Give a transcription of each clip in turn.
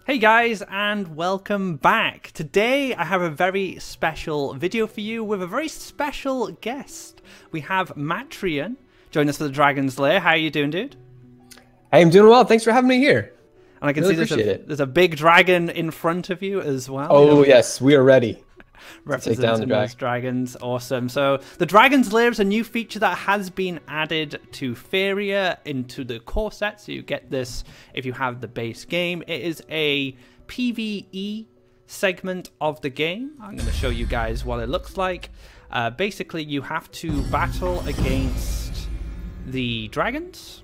Hey guys, and welcome back. Today I have a very special video for you with a very special guest. We have Matrien join us for the Dragon's Lair. How are you doing, dude? I am doing well. Thanks for having me here. And I can see there's a big dragon in front of you as well. Oh, yes, we are ready. Representing take down those dragons. Awesome. So the Dragon's Lair is a new feature that has been added to Faeria into the core set. So you get this if you have the base game. It is a PvE segment of the game. I'm going to show you guys what it looks like. Basically, you have to battle against the dragons.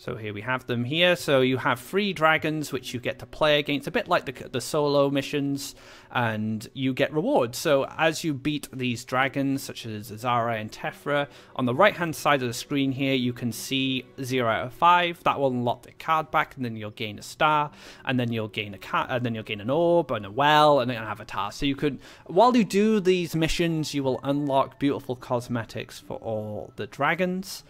So here we have them here. So you have 3 dragons which you get to play against, a bit like the solo missions, and you get rewards. So as you beat these dragons, such as Azarai and Tephra, on the right-hand side of the screen here, you can see 0 out of 5. That will unlock the card back, and then you'll gain a star, and then you'll gain a card, and then you'll gain an orb and a well, and then an avatar. So you could, while you do these missions, you will unlock beautiful cosmetics for all the dragons.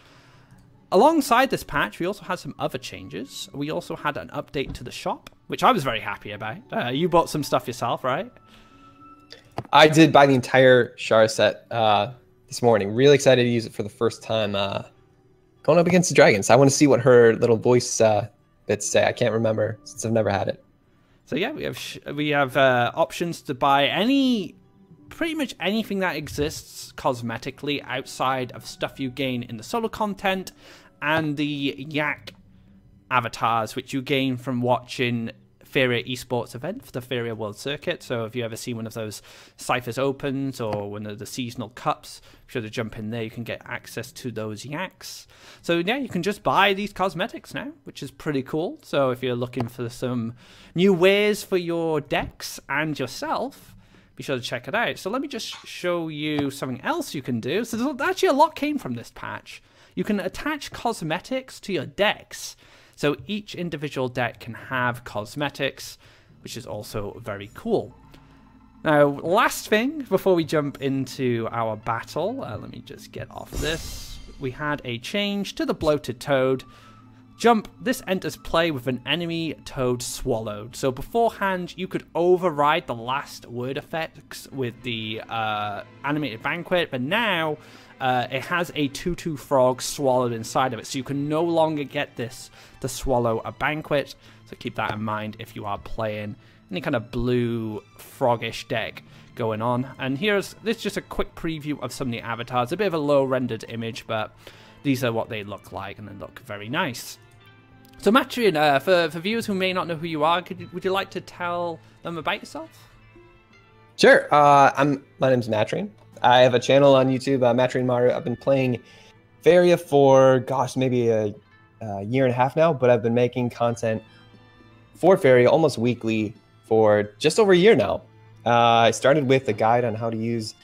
Alongside this patch, we also had some other changes. We also had an update to the shop, which I was very happy about. You bought some stuff yourself, right? I did buy the entire Shara set this morning. Really excited to use it for the first time. Going up against the dragons. I want to see what her little voice bits say. I can't remember since I've never had it. So yeah, we have options to buy pretty much anything that exists cosmetically outside of stuff you gain in the solo content and the Yak avatars, which you gain from watching Faeria esports event for the Faeria World Circuit. So if you ever see one of those Cyphers Opens or one of the seasonal cups, be sure to jump in there. You can get access to those Yaks. So yeah, you can just buy these cosmetics now, which is pretty cool. So if you're looking for some new wares for your decks and yourself, be sure to check it out. So let me just show you something else you can do. So actually a lot came from this patch. You can attach cosmetics to your decks. So each individual deck can have cosmetics, which is also very cool. Now, last thing before we jump into our battle, let me just get off this. We had a change to the bloated toad. Jump, this enters play with an enemy toad swallowed. So beforehand, you could override the last word effects with the animated banquet, but now it has a 2/2 frog swallowed inside of it, so you can no longer get this to swallow a banquet. So keep that in mind if you are playing any kind of blue froggish deck going on. And this is just a quick preview of some of the avatars. A bit of a low rendered image, but these are what they look like, and they look very nice. So Matrien, for viewers who may not know who you are, would you like to tell them about yourself? Sure. My name's Matrien. I have a channel on YouTube, Matrien Maru. I've been playing Faeria for, gosh, maybe a year and a half now, but I've been making content for Faeria almost weekly for just over a year now. I started with a guide on how to use,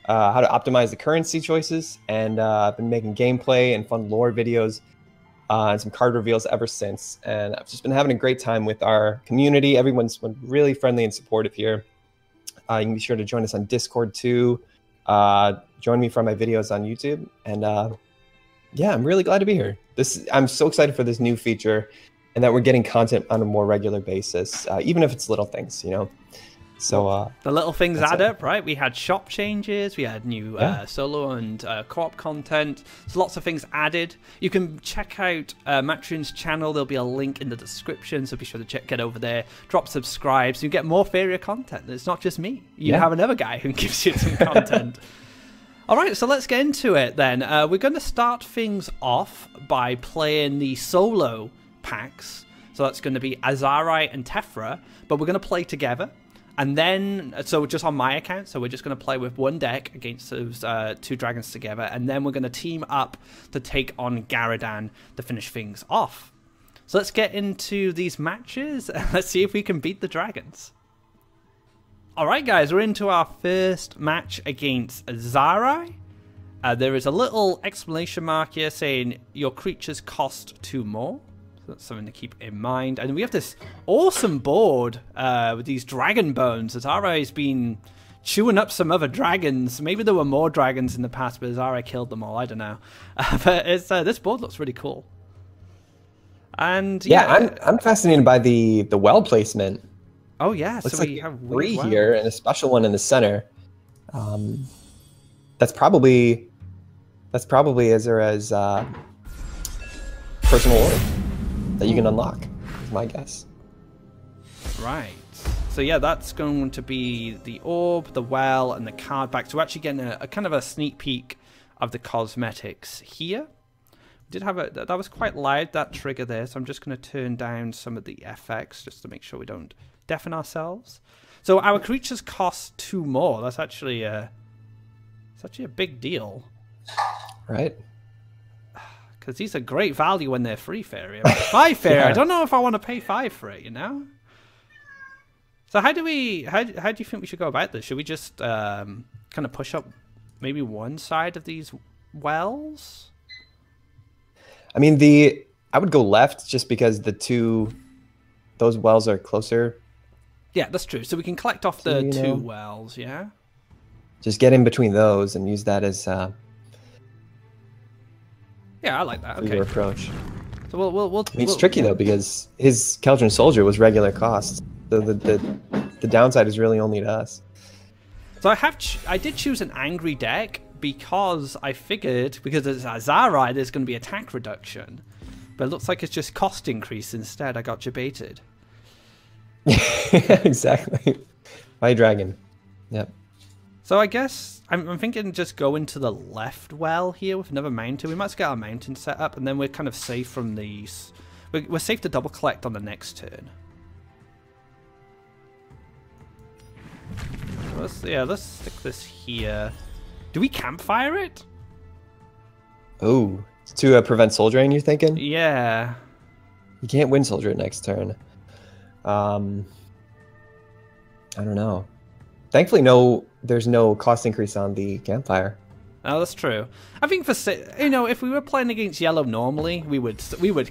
how to optimize the currency choices, and I've been making gameplay and fun lore videos and some card reveals ever since. And I've just been having a great time with our community. Everyone's been really friendly and supportive here. You can be sure to join us on Discord too. Join me for my videos on YouTube. And yeah, I'm really glad to be here. I'm so excited for this new feature and that we're getting content on a more regular basis, even if it's little things, you know. So the little things add up, right? We had shop changes, we had new solo and co-op content. There's lots of things added. You can check out Matrien's channel. There'll be a link in the description, so be sure to get over there, drop subscribe, so you get more Faeria content. It's not just me. You have another guy who gives you some content. All right, so let's get into it then. We're going to start things off by playing the solo packs. So that's going to be Azarai and Tephra, but we're going to play together. And then, so just on my account, so we're just going to play with one deck against those 2 dragons together, and then we're going to team up to take on Garadan to finish things off. So let's get into these matches, and let's see if we can beat the dragons. Alright guys, we're into our first match against Azarai. There is a little exclamation mark here saying your creatures cost 2 more. That's something to keep in mind. And we have this awesome board with these dragon bones. Azarai's been chewing up some other dragons. Maybe there were more dragons in the past, but Azarai killed them all. I don't know. But this board looks really cool. And yeah, I'm fascinated by the well placement. Oh yeah, Looks so like we have three weird here wells. and a special one in the center. That's probably Azura's personal orb that you can unlock. Is my guess. Right. So yeah, that's going to be the orb, the well, and the card back. So we're actually getting a kind of a sneak peek of the cosmetics here. We did have that was quite loud, that trigger there, so I'm just going to turn down some of the FX just to make sure we don't deafen ourselves. So our creatures cost 2 more. That's actually a big deal. Right. Because these are great value when they're free, Faeria. 5 Faeria, yeah. I don't know if I want to pay 5 for it, you know? So how do you think we should go about this? Should we just kind of push up maybe one side of these wells? I mean, I would go left just because those wells are closer. Yeah, that's true. So we can collect off the 2 wells, yeah? Just get in between those and use that as yeah, I like that. Okay. Your approach. So we'll I mean, it's tricky though because his Keldron Soldier was regular cost. So the downside is really only to us. So I did choose an angry deck because I figured, because it's Azarai, there's going to be attack reduction. But it looks like it's just cost increase instead. I got debated. Exactly. By dragon. Yep. So I guess I'm thinking just go into the left well here with another mountain. We might get our mountain set up, and then we're kind of safe from these. We're safe to double collect on the next turn. Let's stick this here. Do we campfire it? Oh, to prevent soul drain, you're thinking? Yeah. You can't win soul drain next turn. I don't know. Thankfully, there's no cost increase on the campfire. Oh, that's true. I think if we were playing against yellow normally, we would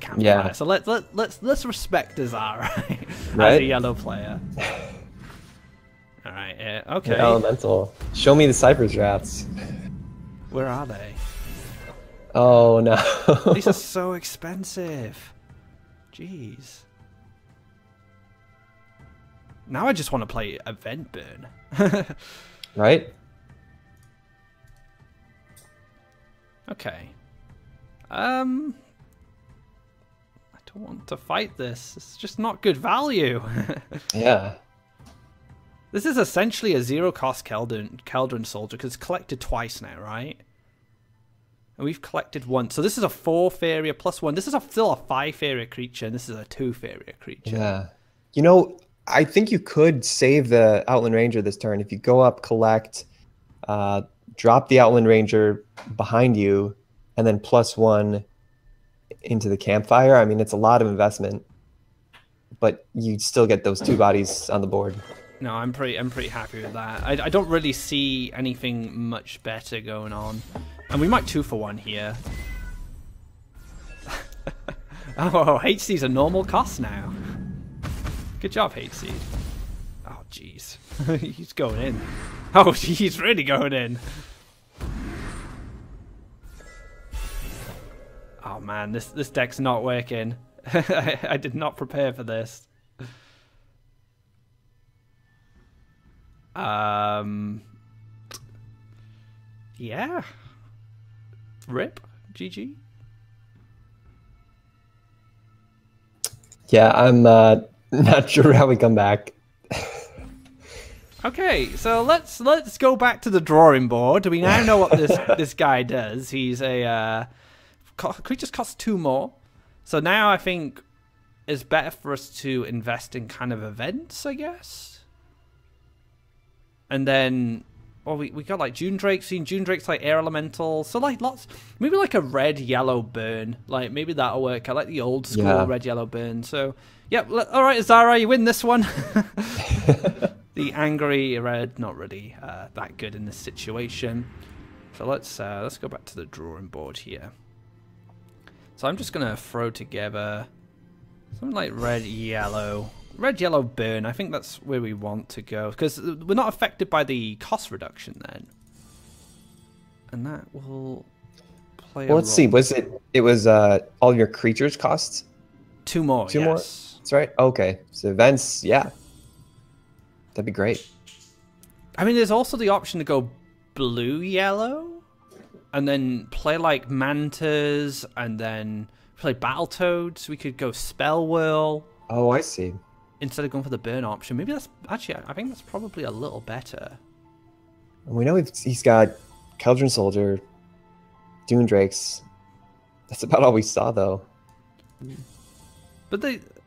campfire. Yeah. So let's respect Azarai as a yellow player. All right. Yeah. Okay. Elemental. Show me the Cypress drafts. Where are they? Oh no. These are so expensive. Jeez. Now I just want to play Event Burn. Right? Okay. I don't want to fight this. It's just not good value. Yeah. This is essentially a 0-cost Keldron Soldier because it's collected twice now, right? And we've collected once. So this is a 4 Faeria plus 1. This is still a 5 Faeria creature, and this is a 2 Faeria creature. Yeah. You know, I think you could save the Outland Ranger this turn. If you go up, collect, drop the Outland Ranger behind you, and then +1 into the campfire. I mean, it's a lot of investment, but you still get those 2 bodies on the board. No, I'm pretty happy with that. I don't really see anything much better going on. And we might 2-for-1 here. Oh, HC's a normal cost now. Good job, HC. Oh, jeez. He's going in. Oh, he's really going in. Oh, man, this deck's not working. I did not prepare for this. Yeah. Rip. GG. Yeah, I'm not sure how we come back. Okay, so let's go back to the drawing board. We now know what this guy does. He's a creatures cost 2 more. So now I think it's better for us to invest in kind of events, I guess. And then, well, we got like June Drake. Seeing June Drake's like air elemental. So like maybe like a red yellow burn. Like maybe that'll work. I like the old school red yellow burn. So yeah, all right, Azarai, you win this one. The angry red, not really that good in this situation. So let's go back to the drawing board here. So I'm just gonna throw together something like red yellow burn. I think that's where we want to go because we're not affected by the cost reduction then, and that will play. Well, let's see. It was all your creatures costs. 2 more, Two yes. more? That's right. Okay. So events, yeah. That'd be great. I mean, there's also the option to go blue-yellow, and then play like Mantas, and then play Battletoads. We could go Spell Whirl. Oh, I see. Instead of going for the burn option. Maybe that's... Actually, I think that's probably a little better. And we know he's got Keldron Soldier, Dune Drakes. That's about all we saw, though. But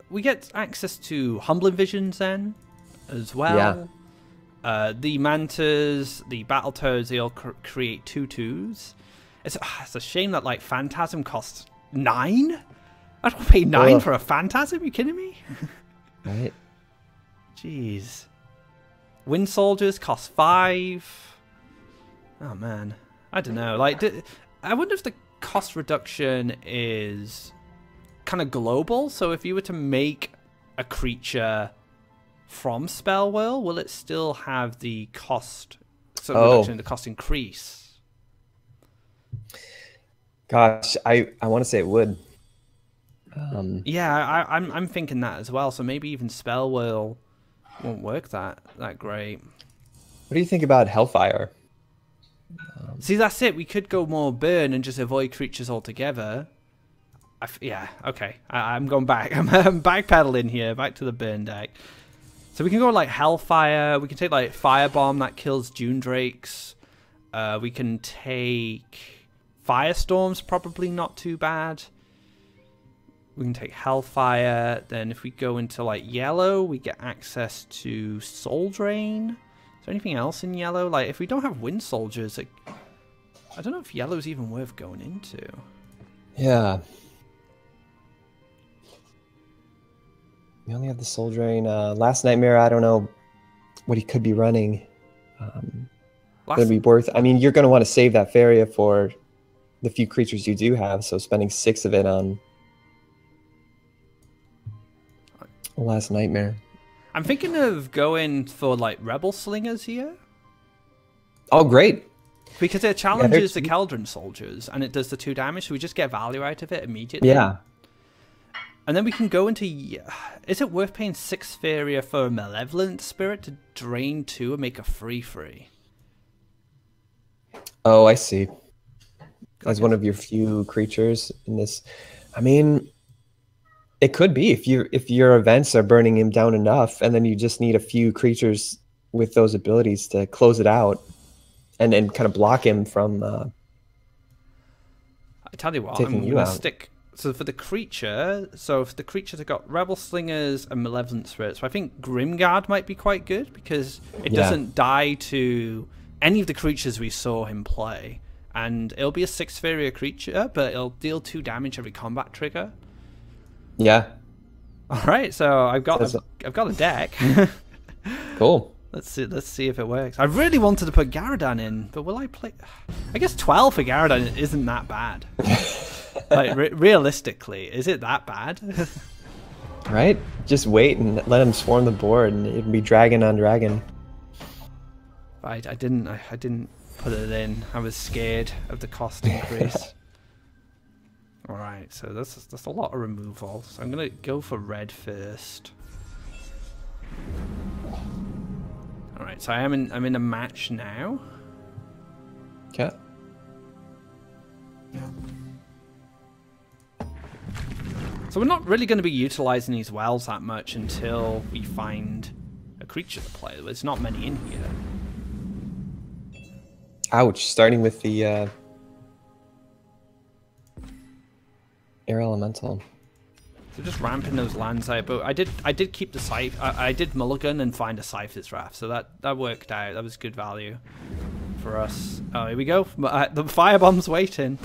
we get access to Humbling Visions then, as well. Yeah. The Mantas, the Battletoads, they all create 2/2s. It's a shame that like Phantasm costs 9. I don't pay 9 for a Phantasm. Are you kidding me? Right. Jeez. Wind Soldiers cost 5. Oh man, I don't know. Like, I wonder if the cost reduction is kind of global. So if you were to make a creature from Spell Whirl, will it still have the cost reduction, the cost increase? Gosh, I want to say it would. Yeah, I'm thinking that as well. So maybe even Spell Whirl won't work that great. What do you think about Hellfire? See, that's it. We could go more burn and just avoid creatures altogether. Yeah, okay. I'm going back. I'm backpedaling here, back to the burn deck. So we can go like Hellfire. We can take like Firebomb that kills Dune Drakes. We can take Firestorm's probably not too bad. We can take Hellfire. Then if we go into like yellow, we get access to Soul Drain. Is there anything else in yellow? Like if we don't have Wind Soldiers, like, I don't know if yellow's even worth going into. Yeah. We only have the Soul Drain. Last Nightmare, I don't know what he could be running. Would be worth... I mean, you're going to want to save that Faeria for the few creatures you do have, so spending 6 of it on Last Nightmare. I'm thinking of going for like Rebel Slingers here. Oh, great. Because it challenges the Keldron Soldiers, and it does the 2 damage, so we just get value out of it immediately. Yeah. And then we can go into... Is it worth paying 6 Faeria for a Malevolent Spirit to drain 2 and make a 3/3? Oh, I see. As one of your few creatures in this. I mean, it could be if your events are burning him down enough, and then you just need a few creatures with those abilities to close it out and kind of block him from I tell you what, I'm going to stick... So for the creature, if the creatures have got Rebel Slingers and Malevolent Spirits, so I think Grimguard might be quite good because it doesn't die to any of the creatures we saw him play. And it'll be a 6 Faeria creature, but it'll deal 2 damage every combat trigger. Yeah. Alright, so I've got a deck. Cool. Let's see if it works. I really wanted to put Garadan in, but will I play... I guess 12 for Garadan isn't that bad. Like, realistically, is it that bad? Right? Just wait and let him swarm the board, and it'd be dragon on dragon. I didn't put it in. I was scared of the cost increase. All right, so that's a lot of removal. So I'm gonna go for red first. All right, so I'm in a match now. Okay. So we're not really going to be utilizing these wells that much until we find a creature to play. There's not many in here. Ouch! Starting with the air elemental. So just ramping those lands out. But I did keep the scythe. I did mulligan and find a Scyther's Wrath, so that worked out. That was good value for us. Oh, here we go. The firebomb's waiting.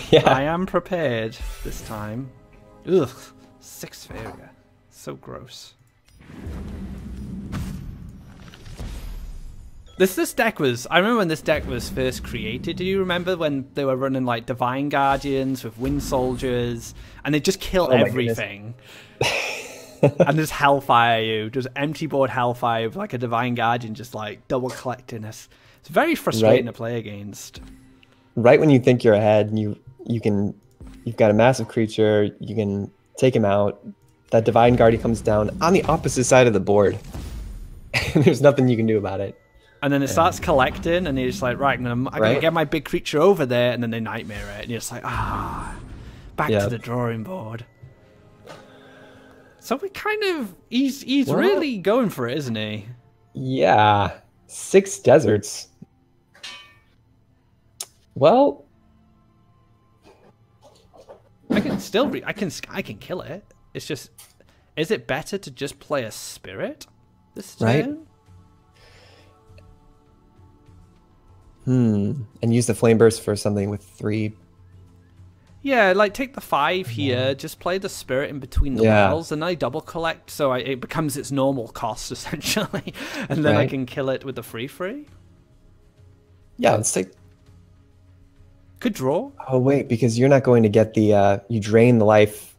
Yeah. I am prepared this time. Ugh, 6 Faeria. So gross. This deck was... I remember when this deck was first created. Do you remember when they were running like Divine Guardians with Wind Soldiers and they just kill everything? And just Hellfire you. Just empty board Hellfire with like a Divine Guardian just like double collecting us. It's very frustrating to play against. Right when you think you're ahead, you've got a massive creature, you can take him out. That Divine Guardian comes down on the opposite side of the board. And there's nothing you can do about it. And then it starts collecting, and you're just like, right, I'm gonna get my big creature over there, and then they nightmare it, and you're just like, back to the drawing board. So we kind of, he's really going for it, isn't he? Yeah, 6 deserts. Well, I can still, I can kill it. It's just, is it better to just play a spirit this turn? Right. And use the Flame Burst for something with 3. Yeah, like take the 5 here, just play the spirit in between the wells, and I double collect, so it becomes its normal cost, essentially. And then I can kill it with the free. Yeah, let's take... Could draw. Oh, wait, because you're not going to get the... you drain the life.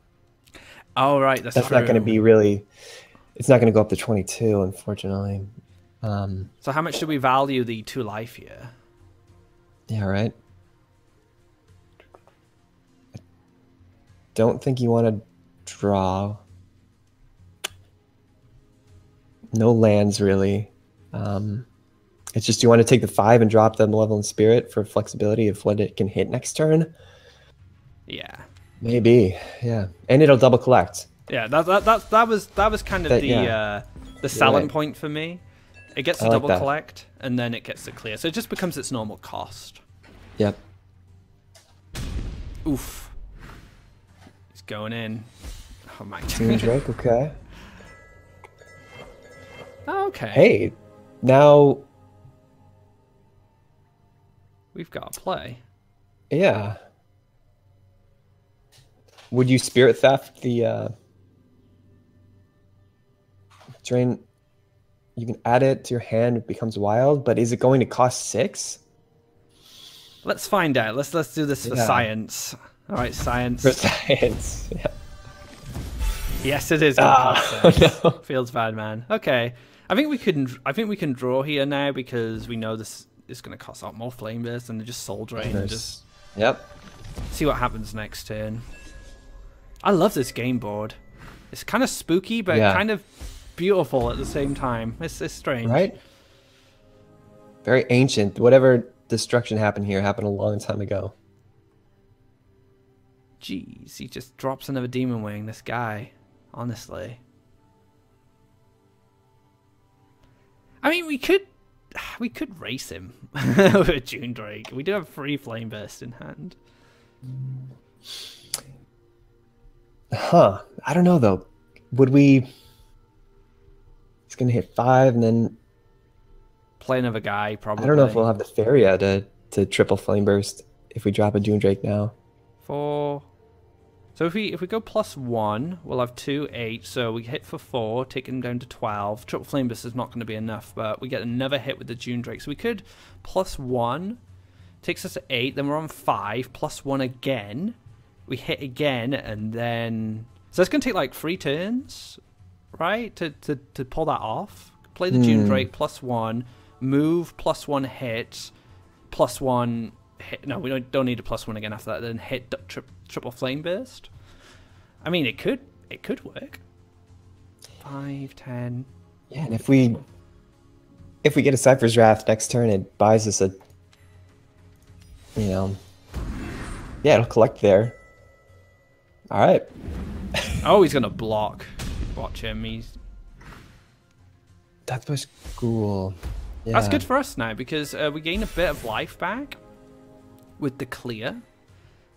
Oh, right, that's not going to be really... It's not going to go up to 22, unfortunately. So how much do we value the 2 life here? Yeah, right. I don't think you want to draw. No lands, really. It's just you want to take the 5 and drop the Malevolent Spirit for flexibility of what it can hit next turn. Yeah. Maybe, yeah. And it'll double collect. Yeah, that was kind of the selling point for me. It gets the double collect, and then it gets the clear. So it just becomes its normal cost. Yep. Oof. He's going in. Oh my god. Drake, okay. Okay. Hey, now... We've got to play. Yeah. Would you Spirit Theft the... Drain... You can add it to your hand, it becomes wild, but is it going to cost 6? Let's find out. Let's do this for science. All right, science. For science, yeah. Yes, it is. No. Feels bad, man. Okay, I think we can draw here now because we know this is going to cost a lot more Flame Burst and just Soul Drain and just see what happens next turn. I love this game board. It's kind of spooky, but kind of beautiful at the same time. It's strange, right? Very ancient. Whatever destruction happened here happened a long time ago. Jeez, he just drops another Demon Wing, this guy. Honestly, I mean, we could race him with a June Drake. We do have 3 Flame Burst in hand. Huh? I don't know though. Would we? He's gonna hit 5 and then play another guy. Probably. I don't know if we'll have the Faeria to triple Flame Burst if we drop a Dune Drake now. 4. So if we go +1, we'll have 2, 8. So we hit for 4, taking him down to 12. Triple Flame Burst is not going to be enough, but we get another hit with the Dune Drake. So we could +1, takes us to 8. Then we're on 5, +1 again. We hit again, and then so it's going to take like 3 turns, right, to pull that off. Play the Dune Drake +1, move +1 hit, +1 hit. No, we don't need a +1 again after that. Then hit triple Flame Burst. I mean, it could work. 5, 10. Yeah, and if we get a Cypher's Wrath next turn, it buys us a, it'll collect there. All right. Oh, he's gonna block. Watch him. That was cool. Yeah. That's good for us now because we gain a bit of life back with the clear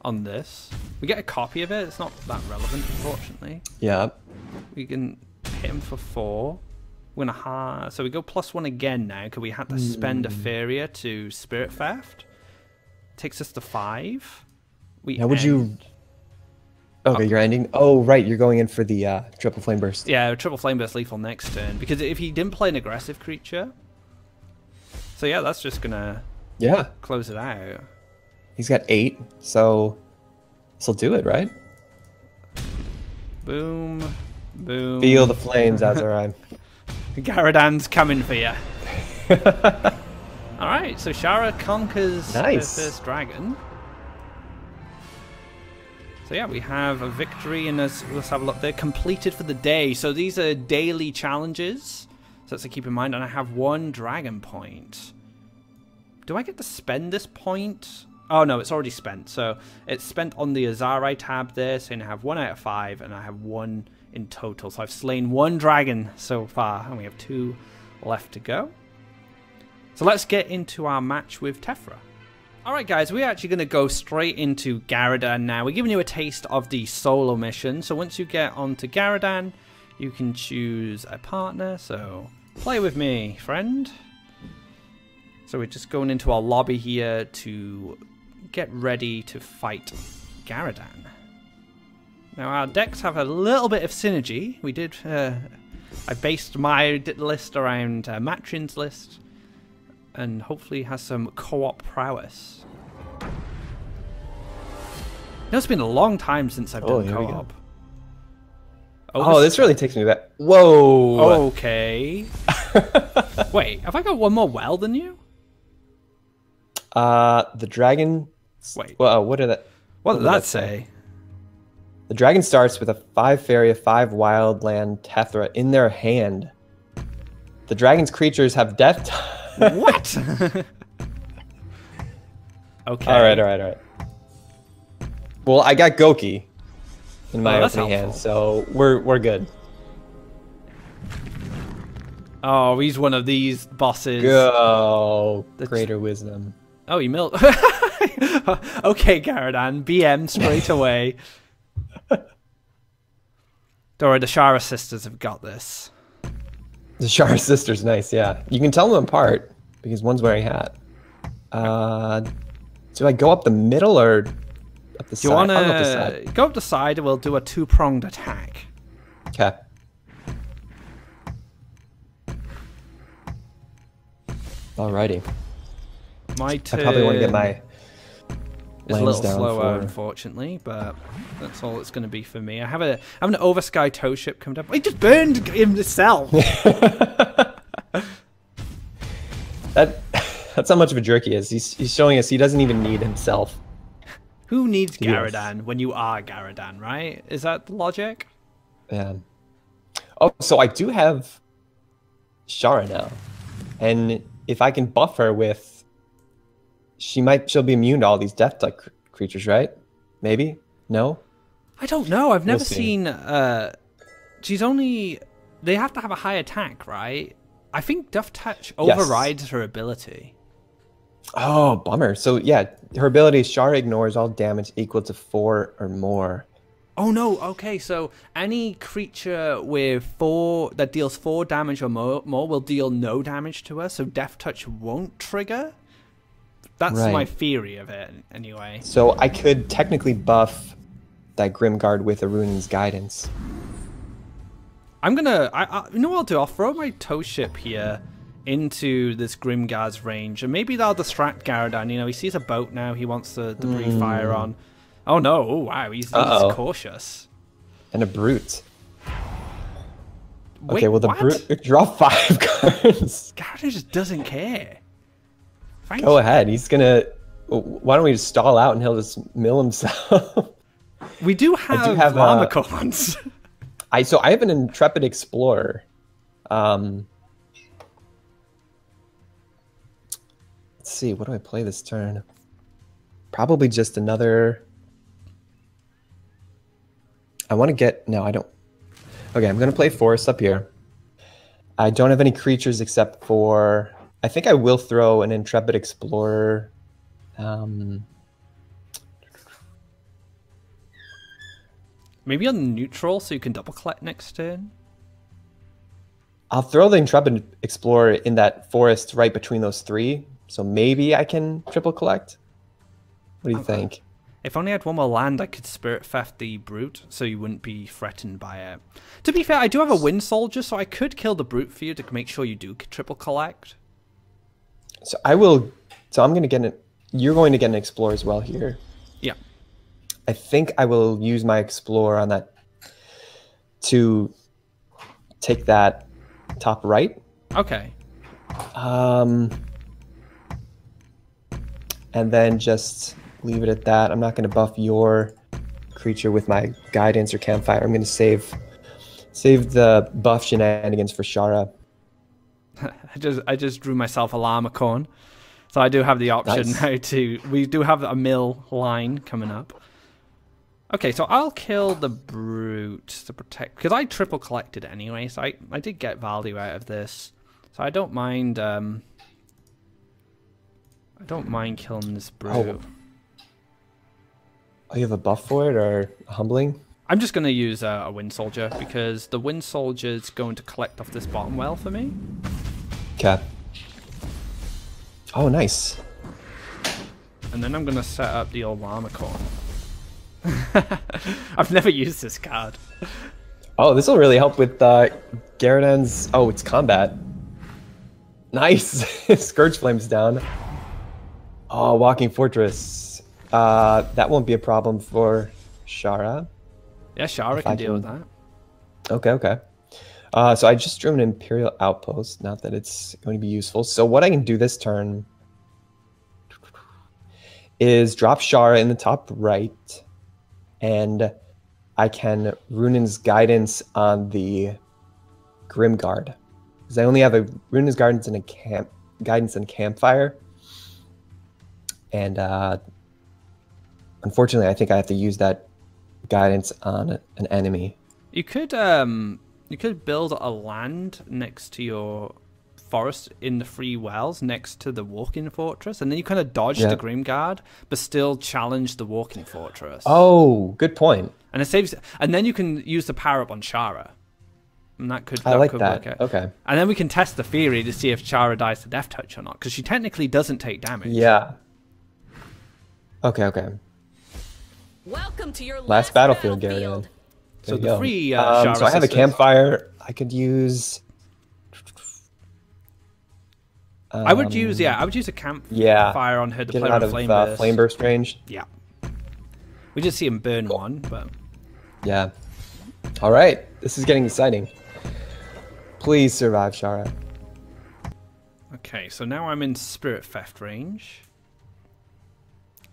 on this. We get a copy of it. It's not that relevant, unfortunately. Yeah. We can hit him for 4. We're gonna so we go +1 again now because we had to spend a Faeria to Spirit Theft. Takes us to 5. Now would you? Okay, you're ending. Oh, right, you're going in for the triple Flame Burst. Yeah, triple Flame Burst lethal next turn because if he didn't play an aggressive creature, so yeah, that's just gonna close it out. He's got 8, so this'll do it, right? Boom, boom. Feel the flames, Azarai. Garadan's coming for you. All right, so Shara conquers her first dragon. So yeah, we have a victory, and let's have a look. They're completed for the day. So these are daily challenges. So that's to keep in mind. And I have 1 dragon point. Do I get to spend this point? Oh no, it's already spent. So it's spent on the Azarai tab there. So I have 1 out of 5, and I have 1 in total. So I've slain 1 dragon so far, and we have 2 left to go. So let's get into our match with Tephra. Alright guys, we're actually going to go straight into Garadan now. We're giving you a taste of the solo mission. So once you get onto Garadan, you can choose a partner. So play with me, friend. So we're just going into our lobby here to get ready to fight Garadan. Now our decks have a little bit of synergy. We did, I based my list around Matrien's list, and hopefully has some co-op prowess. You know, it's been a long time since I've done co-op. Oh, this really takes me back. Whoa! Okay. Wait, have I got 1 more well than you? The dragon... Wait. Well, what did that say? The dragon starts with a 5 Faeria, 5 wildland Tephra in their hand. The dragon's creatures have death... What? Okay. All right. Well, I got Goki in my opening hand, so we're good. Oh, he's one of these bosses. Go greater wisdom. Oh, he milled. Okay, Garadan, BM straight away. Don't worry, the Shara sisters have got this. The Shara sisters, nice, yeah. You can tell them apart because one's wearing a hat. Do I go up the middle or up the side? Do you want to go up the side and we'll do a 2-pronged attack? Okay. Alrighty. My turn. I probably want to get my It's a little slower, unfortunately, but that's all it's going to be for me. I have an Oversky tow ship coming up. He just burned himself. That's how much of a jerk he is. He's showing us he doesn't even need himself. Who needs Garadan when you are Garadan, right? Is that the logic? Yeah. Oh, so I do have Shara now, and if I can buff her with, she'll be immune to all these death-type creatures, right? Maybe? No? I don't know. I've never seen. She's only. They have to have a high attack, right? I think Duff Touch overrides her ability. Oh, bummer. So yeah, her ability, Shara ignores all damage equal to 4 or more. Oh no, okay, so any creature with 4 that deals 4 damage or more will deal no damage to her, so Death Touch won't trigger? That's my theory of it, anyway. So I could technically buff that Grimguard with Arun's Guidance. I'm gonna, you know what I'll do? I'll throw my tow ship here into this Grimguard's range, and maybe that'll distract Garadan. You know, he sees a boat now, he wants to breathe fire on. Oh no, oh wow, he's cautious. And a Brute. Wait, okay, well the Brute, draw 5 cards. Garadan just doesn't care. Go ahead, he's gonna, why don't we just stall out and he'll just mill himself. We do have Lamacons. So I have an Intrepid Explorer. Let's see, what do I play this turn? Probably just another... I want to get... No, I don't... Okay, I'm going to play Forest up here. I don't have any creatures except for... I think I will throw an Intrepid Explorer. Maybe on neutral so you can double collect next turn? I'll throw the Intrepid Explorer in that forest right between those 3. So maybe I can triple collect? What do you think? If only I had 1 more land, I could Spirit Theft the Brute, so you wouldn't be threatened by it. To be fair, I do have a Wind Soldier, so I could kill the Brute for you to make sure you do triple collect. So I will... So I'm going to get an... You're going to get an Explorer as well here. Yeah. I think I will use my Explorer on that to take that top right. Okay. And then just leave it at that. I'm not going to buff your creature with my guidance or campfire. I'm going to save the buff shenanigans for Shara. I just drew myself a llamacorn, so I do have the option now to. We do have a mill line coming up. Okay, so I'll kill the brute to protect, because I triple collected anyway, so I did get value out of this, so I don't mind. I don't mind killing this brute. Oh, you have a buff for it or a humbling? I'm just going to use a wind soldier because the wind soldier is going to collect off this bottom well for me. Okay. Oh, nice. And then I'm going to set up the old llamacorn. I've never used this card. Oh, this will really help with Garadan's... Oh, it's combat. Nice. Scourge Flame's down. Oh, Walking Fortress. That won't be a problem for Shara. Yeah, Shara can deal with that. Okay. So I just drew an Imperial Outpost. Not that it's going to be useful. So what I can do this turn is drop Shara in the top right. And I can Runan's Guidance on the Grimguard. Because I only have a Runan's Guidance and a Guidance and Campfire. And unfortunately, I think I have to use that Guidance on an enemy. You could build a land next to your forest in the free wells next to the walking fortress, and then you kind of dodge the Grimguard, but still challenge the walking fortress. Oh, good point. And it saves, and then you can use the power up on Shara, and that could work out. Okay. And then we can test the Faeria to see if Shara dies to death touch or not, because she technically doesn't take damage. Yeah. Okay. Welcome to your last battlefield, Garadan. So the free Shara so I have a campfire. I could use. I would use a campfire on her to play with flame burst range. Yeah. We just see him burn one, but yeah. All right, this is getting exciting. Please survive, Shara. Okay, so now I'm in Spirit Theft range.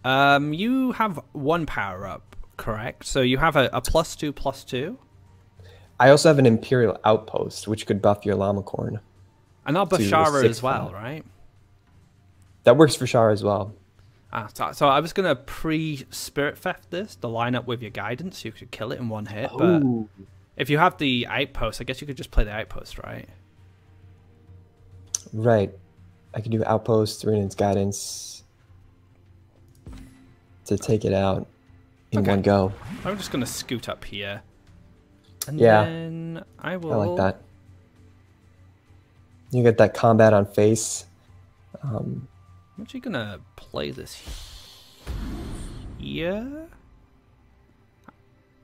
You have one power up, correct? So you have a +2/+2. I also have an Imperial Outpost, which could buff your Llamacorn. And that'll buff Shara as well, right? That works for Shara as well. So I was going to pre-Spirit Theft this to line up with your Guidance. So you could kill it in one hit. Ooh. But if you have the Outpost, I guess you could just play the Outpost, right? Right. I could do Outpost, Runan's Guidance to take it out in one go. I'm just going to scoot up here. And yeah. Then I will... I like that. You get that combat on face. I'm actually going to play this here.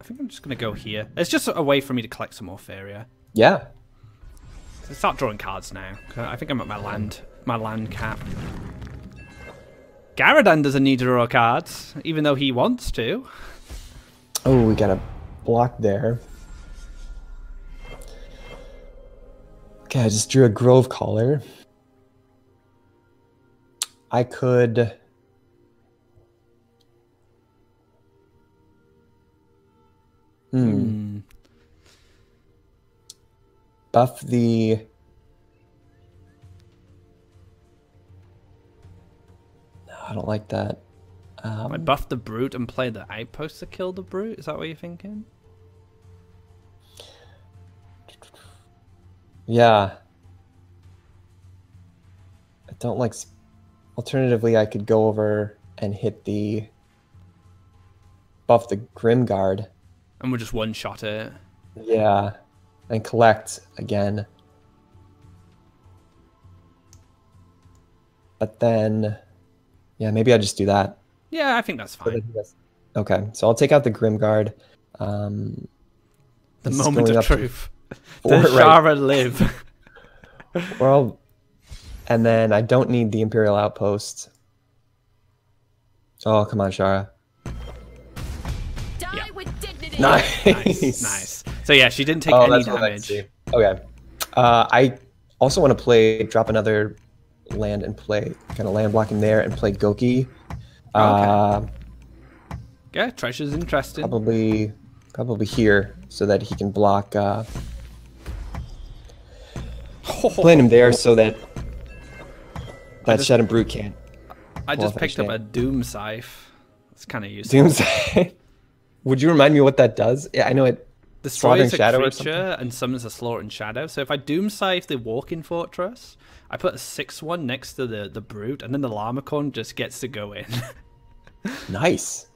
I think I'm just going to go here. It's just a way for me to collect some more Faeria. Yeah. So start drawing cards now. I think I'm at my land cap. Garadan doesn't need to draw cards, even though he wants to. Oh, we got a block there. Okay, I just drew a Grove Caller. I could... Buff the... No, I don't like that. I buff the Brute and play the Outpost to kill the Brute? Is that what you're thinking? Yeah. I don't like... Alternatively, I could go over and hit the... Buff the Grimguard. And we'll just one-shot it. Yeah. And collect again. But then... Yeah, maybe I just do that. Yeah, I think that's fine. Okay, so I'll take out the Grimguard. The moment of truth. Does Shara live? Well, and then I don't need the Imperial Outpost. Oh, come on, Shara. Die with dignity. Nice. So yeah, she didn't take any damage. What I see. Okay. I also want to drop another land and play kind of land blocking there and play Goki. Okay. Yeah, treasure's interesting. Probably here, so that he can block. Plant him there so that Shed and Brute can't. I just picked up a Doom Scythe. It's kind of useful. Doom Scythe. Would you remind me what that does? Yeah, I know it. Destroys a creature and summons a Slaughtering Shadow. So if I Doom Scythe the Walking Fortress, I put a 6/1 next to the Brute, and then the Llamacorn just gets to go in. Nice.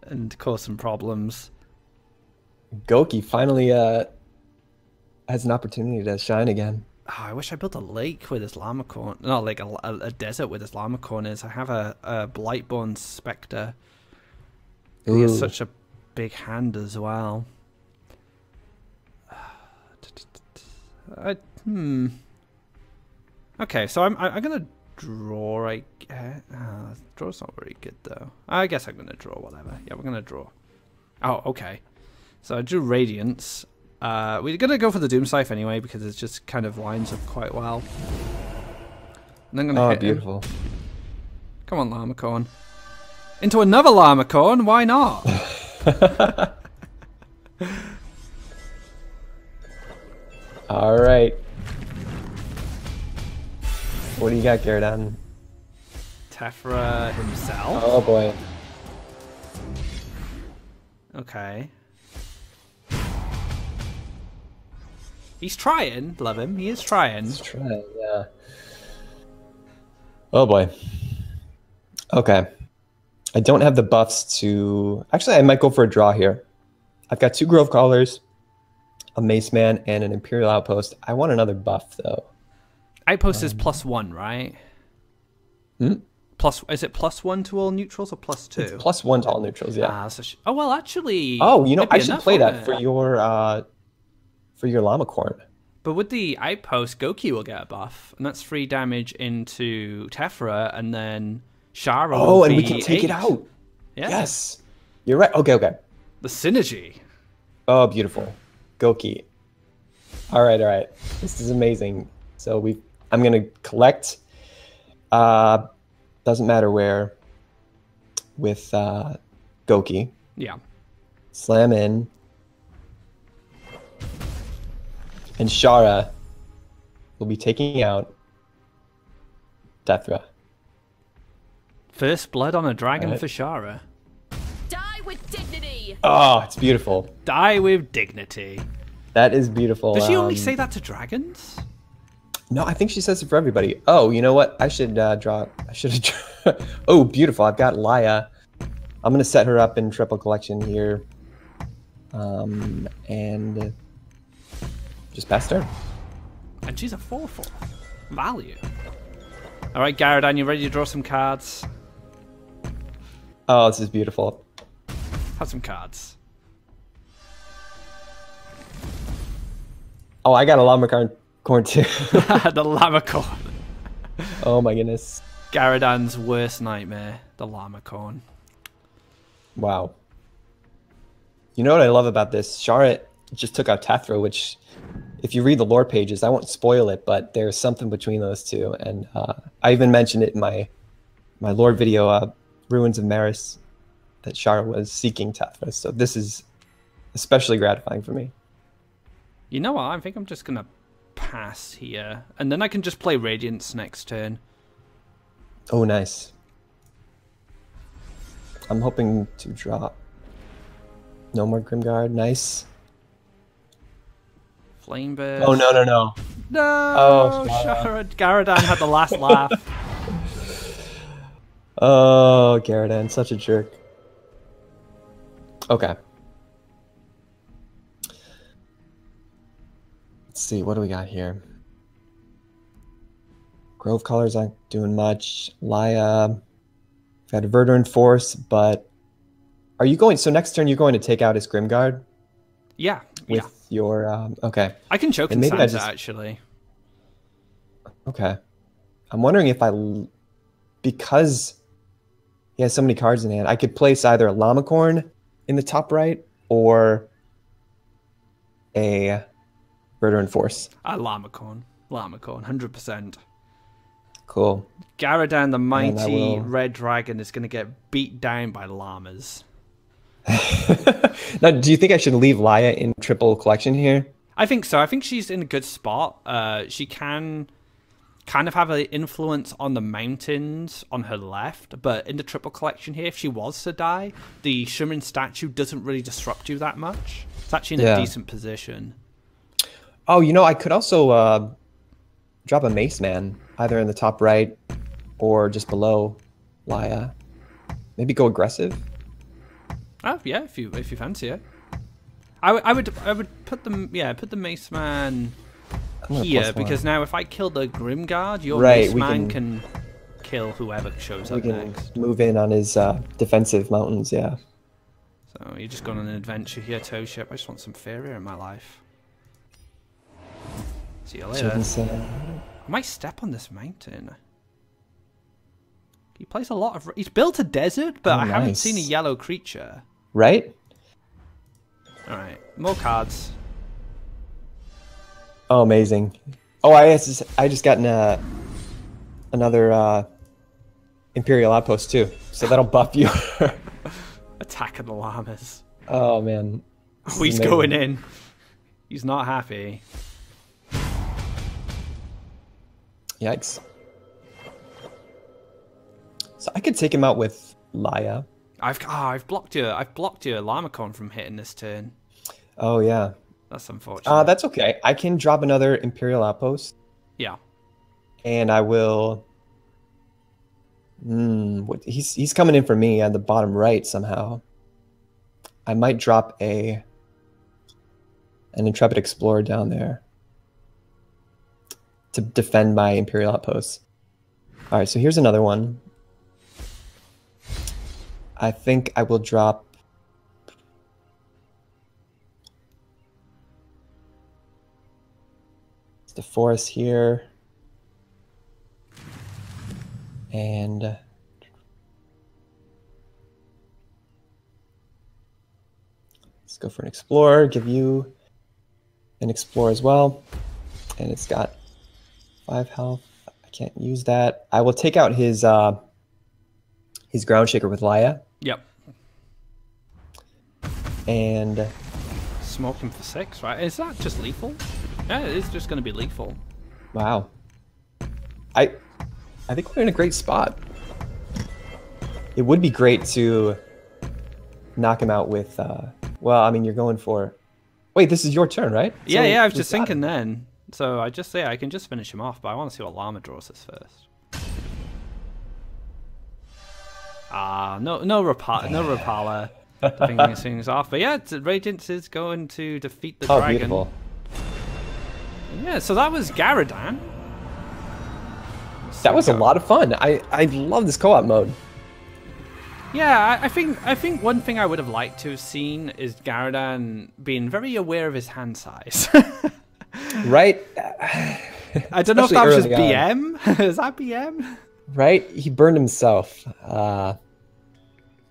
And cause some problems. Goki finally has an opportunity to shine again. Oh, I wish I built a lake with this Llamacorn. No, like a desert with this Llamacorn is. I have a Blightborn Spectre. He has such a big hand as well. Okay, so I'm gonna draw. Draw's not very good though. I guess I'm gonna draw whatever. Yeah, we're gonna draw. Oh, okay. So I drew Radiance. We're gonna go for the Doom Scythe anyway because it just kind of lines up quite well. And I'm gonna hit beautiful. Him. Come on, Llamacorn. Into another Llamacorn? Why not? All right. What do you got, Garadan? Tephra himself? Oh boy. Okay. He's trying. Love him. He is trying. He's trying, yeah. Oh boy. Okay. I don't have the buffs to... Actually, I might go for a draw here. I've got 2 Grove Callers, a Mace Man, and an Imperial Outpost. I want another buff, though. Outpost is +1, right? Is it +1 to all neutrals or +2? It's +1 to all neutrals, yeah. Oh, well, actually... Oh, you know, I should play that for your Llamacorn. But with the Outpost, Goki will get a buff, and that's 3 damage into Tephra, and then Shara will and be we can take 8. it out. Yeah. Yes. You're right. Okay. The synergy. Oh, beautiful. Goki. All right. This is amazing. So I'm going to collect, doesn't matter where, with Goki. Yeah. Slam in. And Shara will be taking out Tephra. First blood on a dragon for Shara. Die with dignity. Oh, it's beautiful. Die with dignity. That is beautiful. Does she only say that to dragons? No, I think she says it for everybody. Oh, you know what? I should draw. I should have drawn. Oh, beautiful. I've got Laia. I'm going to set her up in triple collection here. And just pass turn. And she's a 4/4. Value. All right, Garadan, you ready to draw some cards? Oh, this is beautiful. Have some cards. Oh, I got a Llamacorn too. The Llamacorn. Oh my goodness. Garadan's worst nightmare, the Llamacorn. Wow. You know what I love about this? Shara just took out Tephra, which, if you read the lore pages, I won't spoil it, but there's something between those two. And I even mentioned it in my lore video, Ruins of Maris, that Shara was seeking Tephra. So this is especially gratifying for me. You know what? I think I'm just going to pass here. And then I can just play Radiance next turn. Oh, nice. I'm hoping to draw. No more Grimguard. Nice. Flameburst. Oh, no. No! Oh, Shara. Garadan had the last laugh. Oh, Garadan, such a jerk. Okay. Let's see, what do we got here? Grove Colors aren't doing much. Laia. Got a Verdurant Force, but are you going? So next turn you're going to take out his Grimguard? Yeah. With your okay. I can choke in Sansa, actually. Okay. I'm wondering if because he has so many cards in hand, I could place either a Llamacorn in the top right or a Verdurant Force. Llamacorn, 100%. Cool. Garadan, the mighty red dragon, is going to get beat down by llamas. Now, do you think I should leave Laia in triple collection here? I think so. I think she's in a good spot. She can kind of have an influence on the mountains on her left, but in the triple collection here, if she was to die, the shimmering statue doesn't really disrupt you that much. It's actually in a decent position. Oh, you know, I could also drop a Mace Man either in the top right or just below Laia. Maybe go aggressive. Oh yeah, if you fancy it. I would put the Mace Man here, because now if I kill the Grimguard, your Mace Man can kill whoever shows up next. Move in on his defensive mountains, yeah. So you're just going on an adventure here, Toe Ship. I just want some Faeria in my life. See you later. I might step on this mountain. He plays a lot of... He's built a desert, but I haven't seen a yellow creature. Right? Alright, more cards. Oh, amazing. Oh, I just got another Imperial Outpost, too. So that'll buff you. Attacking the llamas. Oh, man. Oh, he's going in. He's not happy. Yikes. So I could take him out with Laia. I've blocked your Llamacorn from hitting this turn. Oh yeah. That's unfortunate. That's okay. I can drop another Imperial Outpost. Yeah. And I will he's coming in for me at the bottom right somehow. I might drop an Intrepid Explorer down there to defend my Imperial Outposts. All right, so here's another one. I think I will drop the forest here. And let's go for an Explorer, give you an Explorer as well. And it's got 5 health. I can't use that. I will take out his Ground Shaker with Laia. Yep. And smoke him for 6, right? Is that just lethal? Yeah, it is just going to be lethal. Wow. I think we're in a great spot. It would be great to knock him out with well, I mean, you're going for... Wait, this is your turn, right? Yeah, yeah, I was just thinking then. So I just say I can just finish him off, but I want to see what Llama draws us first. No Rapala. Thinking things off. But yeah, Radiance is going to defeat the dragon. Beautiful. Yeah, so that was Garadan. That was a lot of fun. I love this co-op mode. Yeah, I think one thing I would have liked to have seen is Garadan being very aware of his hand size. Right? I don't know if that was just BM. Is that BM? Right? He burned himself.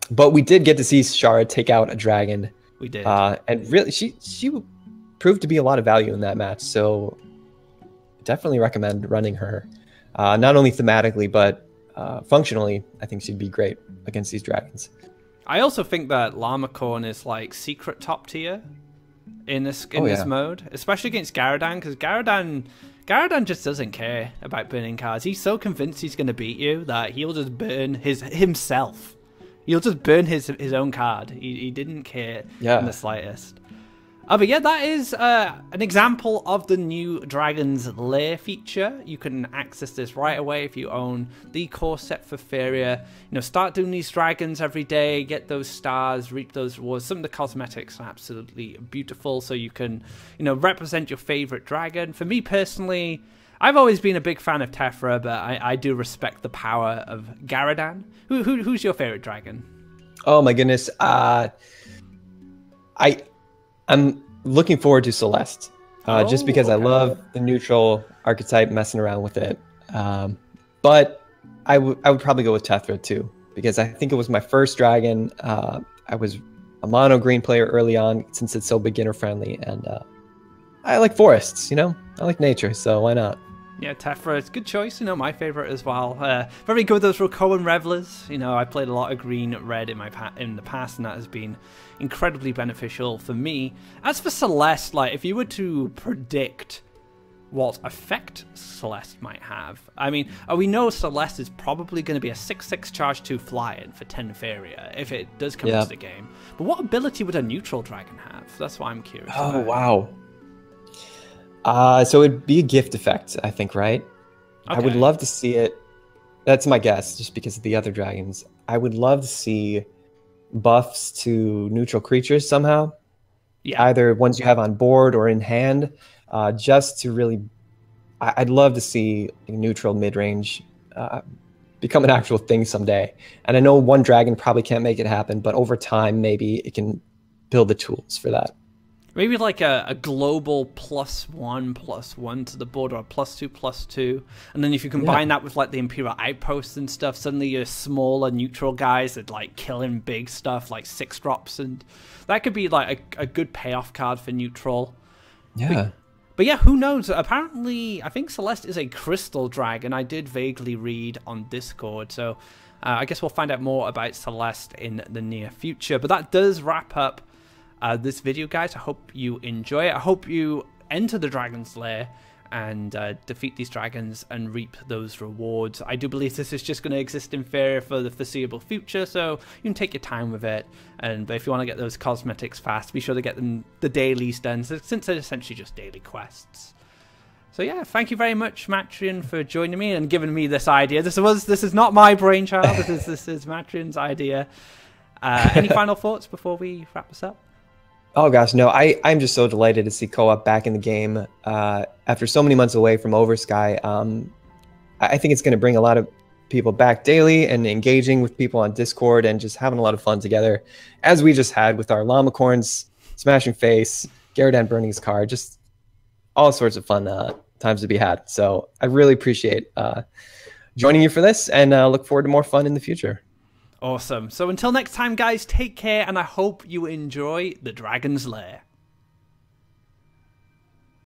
But we did get to see Shara take out a dragon. We did. And really, she proved to be a lot of value in that match. So definitely recommend running her. Not only thematically, but functionally, I think she'd be great against these dragons. I also think that Llamacorn is like secret top tier in this mode, especially against Garadan, because Garadan just doesn't care about burning cards. He's so convinced he's going to beat you that he'll just burn himself. He'll just burn his own card. He didn't care in the slightest. But yeah, that is an example of the new Dragon's Lair feature. You can access this right away if you own the core set for Faeria. Start doing these dragons every day, get those stars, reap those rewards. Some of the cosmetics are absolutely beautiful, so you can, represent your favorite dragon. For me personally, I've always been a big fan of Tephra, but I do respect the power of Garadan. Who's your favorite dragon? Oh my goodness. I'm looking forward to Celeste, just because I love the neutral archetype, messing around with it. But I would probably go with Tephra too, because I think it was my first dragon. I was a mono green player early on, since it's so beginner friendly, and I like forests. I like nature, so why not? Yeah, Tephra, it's a good choice, you know, my favourite as well. Very good with those Rokoan Revelers. You know, I played a lot of green-red in the past, and that has been incredibly beneficial for me. As for Celeste, like, if you were to predict what effect Celeste might have, I mean, we know Celeste is probably going to be a 6/6 charge 2 fly-in for 10 Faeria, if it does come into the game. But what ability would a neutral dragon have? That's what I'm curious about. Oh, wow. So it'd be a gift effect, I think, right? Okay. I would love to see it. That's my guess, just because of the other dragons. I would love to see buffs to neutral creatures somehow. Yeah. Either ones you have on board or in hand, just to really... I'd love to see neutral mid-range become an actual thing someday. And I know one dragon probably can't make it happen, but over time, maybe it can build the tools for that. Maybe like a global +1/+1 to the board, or a +2/+2. And then if you combine that with like the Imperial Outposts and stuff, suddenly you're smaller neutral guys that like killing big stuff like 6-drops. And that could be like a good payoff card for neutral. Yeah. But yeah, who knows? Apparently, I think Celeste is a crystal dragon. I did vaguely read on Discord. So I guess we'll find out more about Celeste in the near future. But that does wrap up this video, guys. I hope you enjoy it. I hope you enter the Dragon's Lair and defeat these dragons and reap those rewards. I do believe this is just going to exist in Faeria for the foreseeable future, so you can take your time with it. But if you want to get those cosmetics fast, be sure to get them the dailies done, since they're essentially just daily quests. So yeah, thank you very much, Matrien, for joining me and giving me this idea. This is not my brainchild. This is Matrien's idea. Any final thoughts before we wrap this up? Oh gosh, no, I'm just so delighted to see co-op back in the game after so many months away from Oversky. I think it's going to bring a lot of people back daily and engaging with people on Discord and just having a lot of fun together, as we just had with our Llamacorns, Smashing Face, Garadan burning his car, just all sorts of fun times to be had. So I really appreciate joining you for this, and look forward to more fun in the future. Awesome. So until next time, guys, take care, and I hope you enjoy the Dragon's Lair.